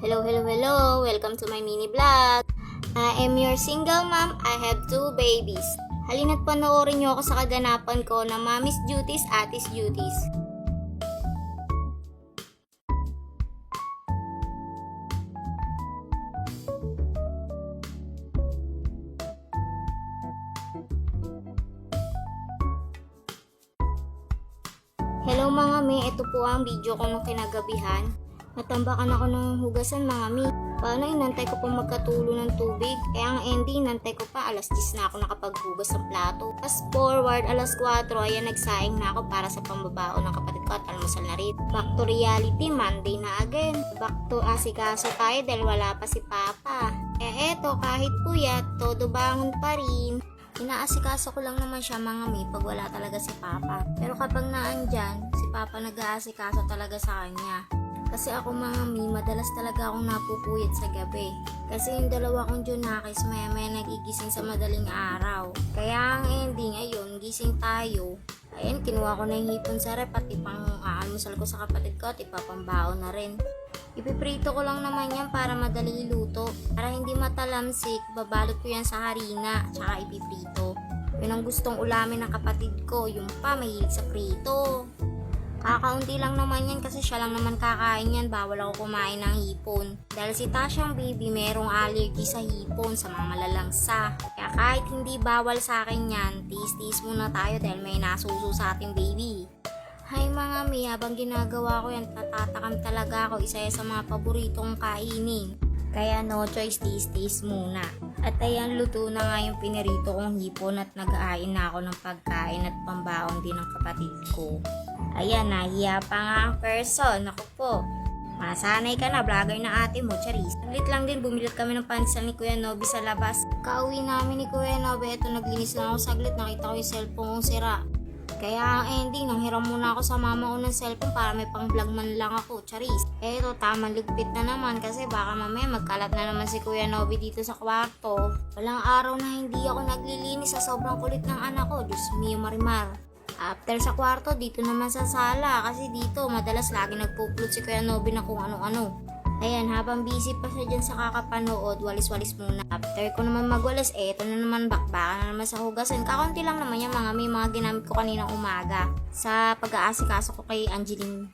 Hello, hello, hello! Welcome to my mini vlog. I am your single mom. I have 2 babies. Halina't panoorin niyo ako sa kaganapan ko na Mommy's Duties, Atis Duties. Hello mga mi, ito po ang video ko nung kinagabihan. Natambakan ako ng hugasan mga mi. Paano inantay ko pa magkatulo ng tubig? Kaya ang ending, inantay ko pa alas 10 na ako nakapaghugas ng plato. Fast forward, alas 4, ayan nagsaing na ako para sa pambabao ng kapatid ko at almusal na rin. Back to reality, Monday na again. Back to asikaso tayo dahil wala pa si Papa. Eto, kahit puyat, todo bangon pa rin. Inaasikaso ko lang naman siya mga mi pag wala talaga si Papa. Pero kapag naandyan, si Papa nag-aasikaso talaga sa kanya. Kasi ako mga mi, madalas talaga akong napupuyat sa gabi. Kasi yung dalawa kong Junakis maya nagigising sa madaling araw. Kaya ang ending, ayun, gising tayo. Ayun, kinuha ko na yung hipon sa rep at ipang aalmusal ko sa kapatid ko at ipapambao na rin. Ipiprito ko lang naman yan para madali iluto. Para hindi matalamsik, babalot ko yan sa harina, tsaka ipiprito. Yun ang gustong ulamin ng kapatid ko, yung pa mahilig sa prito. Kakaunti lang naman yan kasi siya lang naman kakain yan, bawal ako kumain ng hipon. Dahil si Tasyang baby merong allergy sa hipon, sa mga malalangsa. Kaya kahit hindi bawal sa akin yan, tiis-tiis muna tayo dahil may nasuso sa ating baby. Hi mga mi, habang ginagawa ko yan, tatatakam talaga ako, isa sa mga paborito kong kainin. Kaya no choice, tiis-tiis muna. At ayan, luto na nga yung pinirito kong hipon at nag-aain na ako ng pagkain at pambaon din ng kapatid ko. Ayan, nahiya pa nga ang person. Naku po, masanay ka na, vlogger na ate mo, Charis. Saglit lang din, bumilit kami ng pandesal ni Kuya Nobby sa labas. Kauwi namin ni Kuya Nobby, eto naglinis lang ako saglit, nakita ko yung cellphone kong sira. Kaya ang ending, nanghiram muna ako sa mama ko ng cellphone para may pang vlog man lang ako, Charis. Eto, tamang ligpit na naman kasi baka mamaya magkalat na naman si Kuya Nobby dito sa kwarto. Walang araw na hindi ako naglilinis sa sobrang kulit ng anak ko, Diyos mio Marimar. After sa kwarto, dito naman sa sala kasi dito madalas lagi nagpuplot si Kuya Nobby na kung ano-ano. Ayan, habang busy pa siya dyan sa kakapanood, walis-walis muna. After ko naman magwalis, eto na naman bakbakan na naman sa hugasan. Kakunti lang naman yung may mga ginamit ko kaninang umaga sa pag-aasikaso ko kay Angeline.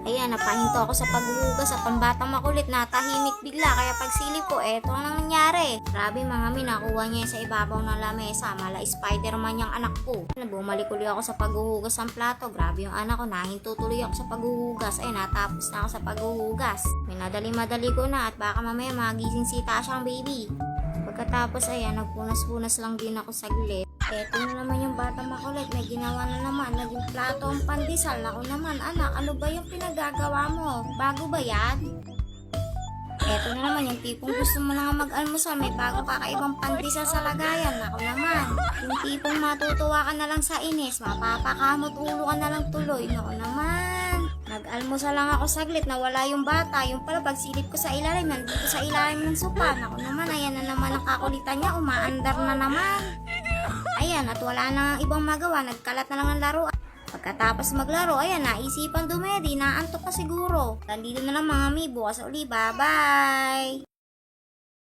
Ayan, napahinto ako sa paghuhugas at pambatang makulit, natahimik bigla. Kaya pagsilip ko, eto ang nangyari. Grabe mga mi, nakuha niya sa ibabaw ng lamesa. Mala Spider-Man yung anak ko. Bumalik ulit ako sa paghuhugas ng plato. Grabe yung anak ko, nahinto tuloy ako sa paghuhugas. Ay, natapos na ako sa paghuhugas. Minadali-madali ko na at baka mamaya magising si Tasyang baby. Pagkatapos, ayan, nagpunas-punas lang din ako saglit. Eto na naman yung batang makulit, may ginawa na naman, naging plato ang pandesal. Ako naman, anak, ano ba yung pinagagawa mo? Bago ba yan? Eto na naman yung tipong gusto mo na nga mag-almusal, may bago kakaibang pandesal sa lagayan. Ako naman, yung tipong matutuwa ka na lang sa inis, mapapakamot ulo ka na lang tuloy. Ako naman, nag-almusal lang ako saglit, nawala yung bata. Yung pala pagsilip ko sa ilalim, nandito sa ilalim ng sopa. Ako naman, ayan na naman ang kakulitan niya, umaandar na naman. Ayan, at wala na ibang magawa, nagkalat na lang ang laro. Pagkatapos maglaro, ayan, naisipan dumedi, naantok pa siguro. Nandito na lang mga mi, bukas uli, bye-bye!